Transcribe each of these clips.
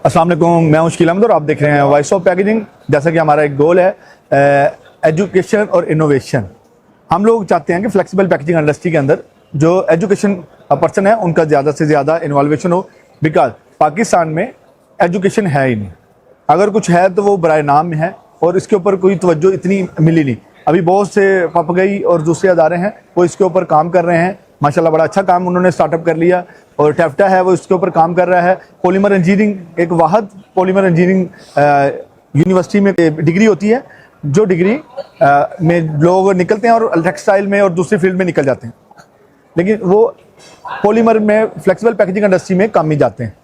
अस्सलाम वालेकुम, मैं हूं शकील अहमद और आप देख रहे हैं वॉइस ऑफ पैकेजिंग। जैसा कि हमारा एक गोल है एजुकेशन और इनोवेशन। हम लोग चाहते हैं कि फ्लेक्सिबल पैकेजिंग इंडस्ट्री के अंदर जो एजुकेशन पर्सन है उनका ज़्यादा से ज़्यादा इन्वॉल्वेशन हो, बिकॉज पाकिस्तान में एजुकेशन है ही नहीं। अगर कुछ है तो वो बराए नाम में है और इसके ऊपर कोई तवज्जो इतनी मिली नहीं। अभी बहुत से पपगई और दूसरे अदारे हैं वो इसके ऊपर काम कर रहे हैं। माशाल्लाह बड़ा अच्छा काम उन्होंने स्टार्टअप कर लिया और टैफ्टा है वो इसके ऊपर काम कर रहा है। पॉलीमर इंजीनियरिंग एक वाहद पॉलीमर इंजीनियरिंग यूनिवर्सिटी में डिग्री होती है, जो डिग्री में लोग निकलते हैं और टेक्सटाइल में और दूसरी फील्ड में निकल जाते हैं, लेकिन वो पॉलीमर में फ्लेक्सिबल पैकेजिंग इंडस्ट्री में काम ही जाते हैं।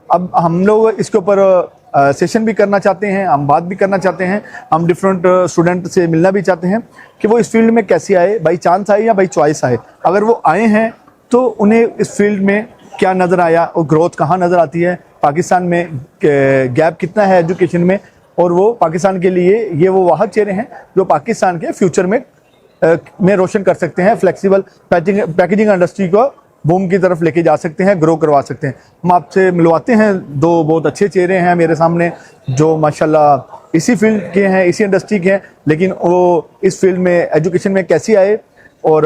अब हम लोग इसके ऊपर सेशन भी करना चाहते हैं, हम बात भी करना चाहते हैं, हम डिफरेंट स्टूडेंट से मिलना भी चाहते हैं कि वो इस फील्ड में कैसे आए, बाई चांस आए या बाई चॉइस आए। अगर वो आए हैं तो उन्हें इस फील्ड में क्या नज़र आया और ग्रोथ कहाँ नज़र आती है, पाकिस्तान में गैप कितना है एजुकेशन में, और वो पाकिस्तान के लिए ये वो वाहद चेहरे हैं जो पाकिस्तान के फ्यूचर में रोशन कर सकते हैं, फ्लेक्सिबल पैकेजिंग इंडस्ट्री को बूम की तरफ लेके जा सकते हैं, ग्रो करवा सकते हैं। हम आपसे मिलवाते हैं दो बहुत अच्छे चेहरे हैं मेरे सामने जो माशाल्लाह इसी फील्ड के हैं, इसी इंडस्ट्री के हैं, लेकिन वो इस फील्ड में एजुकेशन में कैसे आए और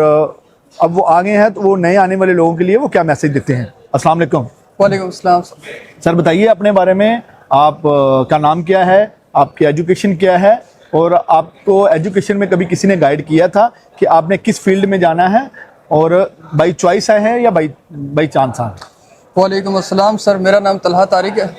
अब वो आगे हैं तो वो नए आने वाले लोगों के लिए वो क्या मैसेज देते हैं। अस्सलाम वालेकुम। वालेकुम अस्सलाम। सर बताइए अपने बारे में, आप का नाम क्या है, आपकी एजुकेशन क्या है और आपको एजुकेशन में कभी किसी ने गाइड किया था कि आपने किस फील्ड में जाना है और बाई चॉइस आए हैं या बाई चांस आए? वालेकुम अस्सलाम सर, मेरा नाम तलहा तारिक है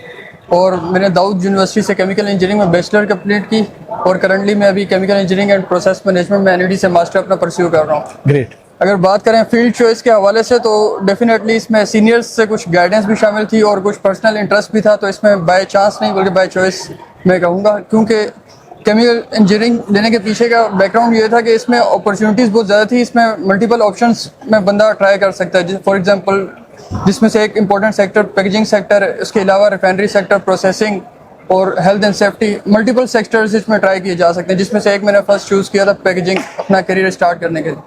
और मैंने दाऊद यूनिवर्सिटी से केमिकल इंजीनियरिंग में बैचलर कंप्लीट की और करंटली मैं अभी chemical engineering and process management में एनईडी से मास्टर अपना परस्यू कर रहा हूँ। ग्रेट। अगर बात करें फील्ड चॉइस के हवाले से तो डेफिनेटली इसमें सीनियर्स से कुछ गाइडेंस भी शामिल थी और कुछ पर्सनल इंटरेस्ट भी था, तो इसमें बाय चांस नहीं बल्कि बाय चॉइस मैं कहूँगा, क्योंकि केमिकल इंजीनियरिंग लेने के पीछे का बैकग्राउंड ये था कि इसमें अपॉर्चुनिटीज़ बहुत ज़्यादा थी, इसमें मल्टीपल ऑप्शंस में बंदा ट्राई कर सकता है। फॉर एग्जांपल जिसमें से एक इम्पोर्टेंट सेक्टर पैकेजिंग सेक्टर है, उसके अलावा रिफाइनरी सेक्टर, प्रोसेसिंग और health and safety, multiple sectors इसमें ट्राई किए जा सकते हैं, जिसमें से एक मैंने फर्स्ट चूज़ किया था पैकेजिंग अपना करियर स्टार्ट करने के लिए,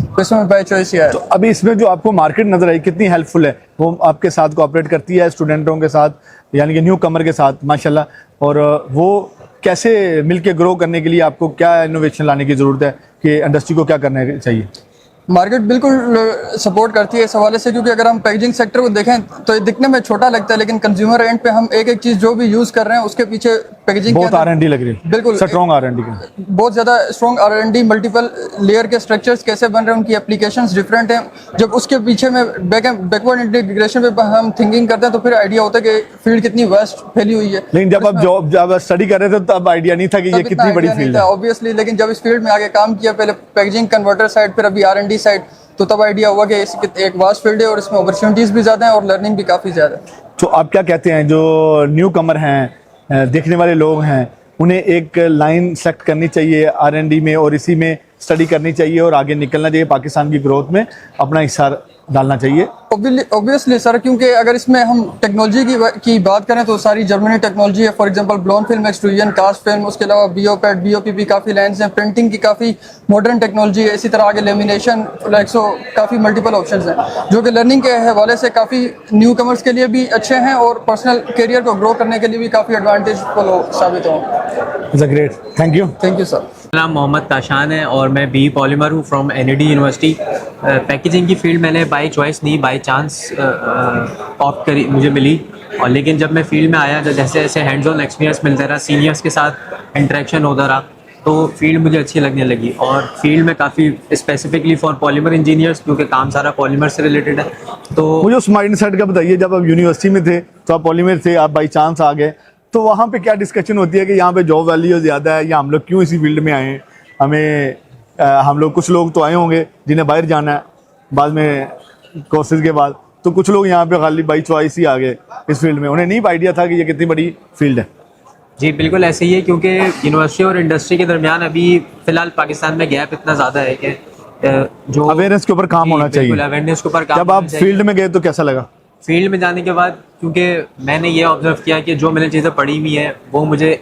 तो इसमें बाय चॉइस ही है। तो अभी इसमें जो आपको मार्केट नजर आई कितनी हेल्पफुल है, वो आपके साथ कोऑपरेट करती है स्टूडेंटों के साथ, यानी कि न्यू कमर के साथ माशाल्लाह, और वो कैसे मिलके ग्रो करने के लिए आपको क्या इनोवेशन लाने की ज़रूरत है कि इंडस्ट्री को क्या करना चाहिए? मार्केट बिल्कुल सपोर्ट करती है इस हवाले से, क्योंकि अगर हम पैकेजिंग सेक्टर को देखें तो ये दिखने में छोटा लगता है, लेकिन कंज्यूमर एंड पे हम एक एक चीज़ जो भी यूज़ कर रहे हैं उसके पीछे पैकेजिंग बहुत R&D लग रही है। बिल्कुल स्ट्रॉन्ग R&D का, बहुत ज़्यादा स्ट्रॉन्ग R&D, मल्टीपल लेयर के स्ट्रक्चर्स कैसे बन रहे हैं, उनकी एप्लीकेशंस डिफरेंट हैं। जब उसके पीछे में बैकवर्ड इंटीग्रेशन पे हम थिंकिंग करते हैं तो फिर आइडिया होता है कि फील्ड कितनी वास्ट फैली हुई है। लेकिन जब आप जब स्टडी कर रहे थे तब आइडिया नहीं था कि ये कितनी बड़ी फील्ड है ऑब्वियसली, लेकिन जब इस फील्ड में आगे काम किया, पहले पैकेजिंग कन्वर्टर साइड, फिर अभी R&D साइड, तो तब आइडिया हुआ कि एक वास्ट फील्ड है और इसमें अपॉर्चुनिटीज़ भी ज़्यादा हैं और लर्निंग भी काफ़ी ज़्यादा है। तो आप क्या कहते हैं जो न्यू कमर हैं, देखने वाले लोग हैं, उन्हें एक लाइन सेलेक्ट करनी चाहिए R&D में और इसी में स्टडी करनी चाहिए और आगे निकलना चाहिए, पाकिस्तान की ग्रोथ में अपना हिस्सा डालना चाहिए? ऑब्वियसली सर, क्योंकि अगर इसमें हम टेक्नोलॉजी की बात करें तो सारी जर्मनी टेक्नोलॉजी है। For example blown film extrusion, cast film, उसके अलावा BOPET, BOPP काफ़ी लाइन्स हैं, प्रिंटिंग की काफ़ी मॉडर्न टेक्नोलॉजी है। इसी तरह आगे लेमिनेशन, फ्लेक्सो, काफ़ी मल्टीपल ऑप्शंस हैं जो कि लर्निंग के हवाले से काफ़ी न्यू कमर्स के लिए भी अच्छे हैं और पर्सनल करियर को ग्रो करने के लिए भी काफ़ी एडवांटेजफुल साबित हों। Great, thank you sir. मेरा नाम मोहम्मद ताशान है और मैं BE पॉलीमर हूँ फ्रॉम NED यूनिवर्सिटी। पैकेजिंग की फील्ड मैंने बाय चॉइस नहीं, बाय चांस ऑप्ट करी मुझे मिली, और लेकिन जब मैं फील्ड में आया, जैसे जैसे हैंड्स ऑन एक्सपीरियंस मिलता रहा, सीनियर्स के साथ इंटरेक्शन होता रहा, तो फील्ड मुझे अच्छी लगने लगी। और फील्ड में काफ़ी स्पेसिफिकली फॉर पॉलीमर इंजीनियर्स, क्योंकि काम सारा पॉलीमर से रिलेटेड है। तो मुझे उस माइंड सेट का बताइए, जब आप यूनिवर्सिटी में थे तो आप पॉलीमर थे, आप बाई चांस आ गए, तो वहाँ पे क्या डिस्कशन होती है कि यहाँ पे जॉब वैल्यू ज़्यादा है या हम लोग क्यों इसी फील्ड में आए? हमें हम लोग, कुछ लोग तो आए होंगे जिन्हें बाहर जाना है बाद में कोर्सेज के बाद, तो कुछ लोग यहाँ पे खाली बाई चॉइस ही आ गए इस फील्ड में, उन्हें नहीं आइडिया था कि ये कितनी बड़ी फील्ड है। जी बिल्कुल ऐसे ही है, क्योंकि यूनिवर्सिटी और इंडस्ट्री के दरमियान अभी फ़िलहाल पाकिस्तान में गैप इतना ज़्यादा है कि जो अवेयरनेस के ऊपर काम होना चाहिए। अवेयरनेस के ऊपर काम। जब आप फील्ड में गए तो कैसा लगा? फील्ड में जाने के बाद, क्योंकि मैंने ये ऑब्जर्व किया कि जो मैंने चीज़ें पढ़ी हुई हैं वो मुझे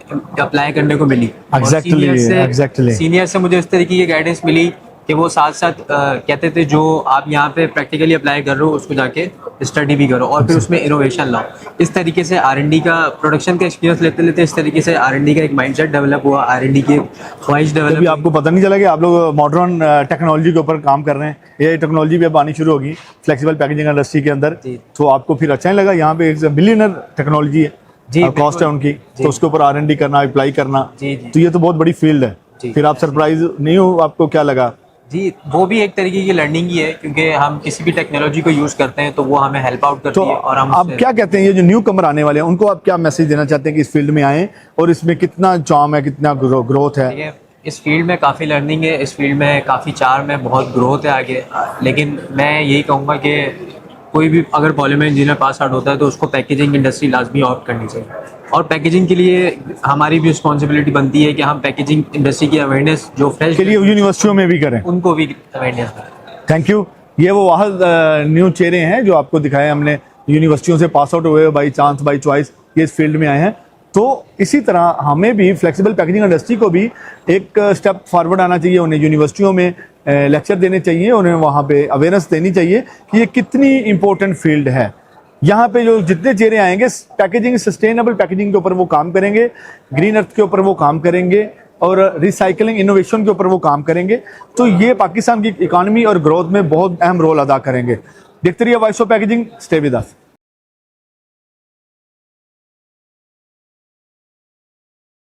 अप्लाई करने को मिली। एग्जैक्टली सीनियर से मुझे इस तरीके की गाइडेंस मिली कि वो साथ साथ कहते थे जो आप यहाँ पे प्रैक्टिकली अप्लाई कर रहे हो उसको जाके स्टडी भी करो और फिर उसमें इनोवेशन लाओ। इस तरीके से R&D का प्रोडक्शन का एक्सपीरियंस लेते लेते इस तरीके से R&D का एक माइंडसेट डेवलप हुआ, R&D की ख्वाहिश अभी डेवलप। आपको पता नहीं चला कि आप लोग मॉडर्न टेक्नोलॉजी के ऊपर काम कर रहे हैं, ये टेक्नोलॉजी भी अब आनी शुरू होगी फ्लेक्सिबल पैकेजिंग इंडस्ट्री के अंदर। जी। तो आपको फिर अच्छा नहीं लगा? यहाँ पे एक बिलियनर टेक्नोलॉजी है, जी, कॉस्ट है बिल्कुल। उनकी, जी। तो उसके ऊपर R&D करना, अप्लाई करना, जी, जी। तो ये तो बहुत बड़ी फील्ड है। जी। फिर आप सरप्राइज नहीं हो? आपको क्या लगा? जी, वो भी एक तरीके की लर्निंग ही है क्योंकि हम किसी भी टेक्नोलॉजी को यूज़ करते हैं तो वो हमें हेल्प आउट करती तो है और हम आप उससे- क्या कहते हैं, ये जो न्यू कमर आने वाले हैं उनको आप क्या मैसेज देना चाहते हैं कि इस फील्ड में आए और इसमें कितना चार्म है, कितना ग्रोथ है? देखिए, इस फील्ड में काफ़ी लर्निंग है, इस फील्ड में काफ़ी चार्म है, बहुत ग्रोथ है आगे। लेकिन मैं यही कहूँगा कि कोई भी अगर पॉलीमर इंजीनियर पास आउट होता है तो उसको पैकेजिंग इंडस्ट्री लाजमी ऑप्ट करनी चाहिए। और पैकेजिंग के लिए हमारी भी रिस्पॉन्सिबिलिटी बनती है कि हम पैकेजिंग इंडस्ट्री की अवेयरनेस जो फ्रेश के लिए यूनिवर्सिटियों में भी करें। उनको भी अवेयरनेस दें। Thank you. ये वो वाहद न्यू चेहरे हैं जो आपको दिखाए हमने, यूनिवर्सिटियों से पास आउट हुए बाई चांस बाई चॉइस ये इस फील्ड में आए हैं। तो इसी तरह हमें भी फ्लेक्सिबल पैकेजिंग इंडस्ट्री को भी एक स्टेप फॉरवर्ड आना चाहिए, उन्हें यूनिवर्सिटियों में लेक्चर देने चाहिए, उन्हें वहाँ पे अवेयरनेस देनी चाहिए कि ये कितनी इंपॉर्टेंट फील्ड है। यहाँ पे जो जितने चेहरे आएंगे पैकेजिंग, सस्टेनेबल पैकेजिंग के ऊपर वो काम करेंगे, ग्रीन अर्थ के ऊपर वो काम करेंगे और रिसाइकलिंग इनोवेशन के ऊपर वो काम करेंगे, तो ये पाकिस्तान की इकोनॉमी और ग्रोथ में बहुत अहम रोल अदा करेंगे। देखते रहिए voice of packaging, stay with us.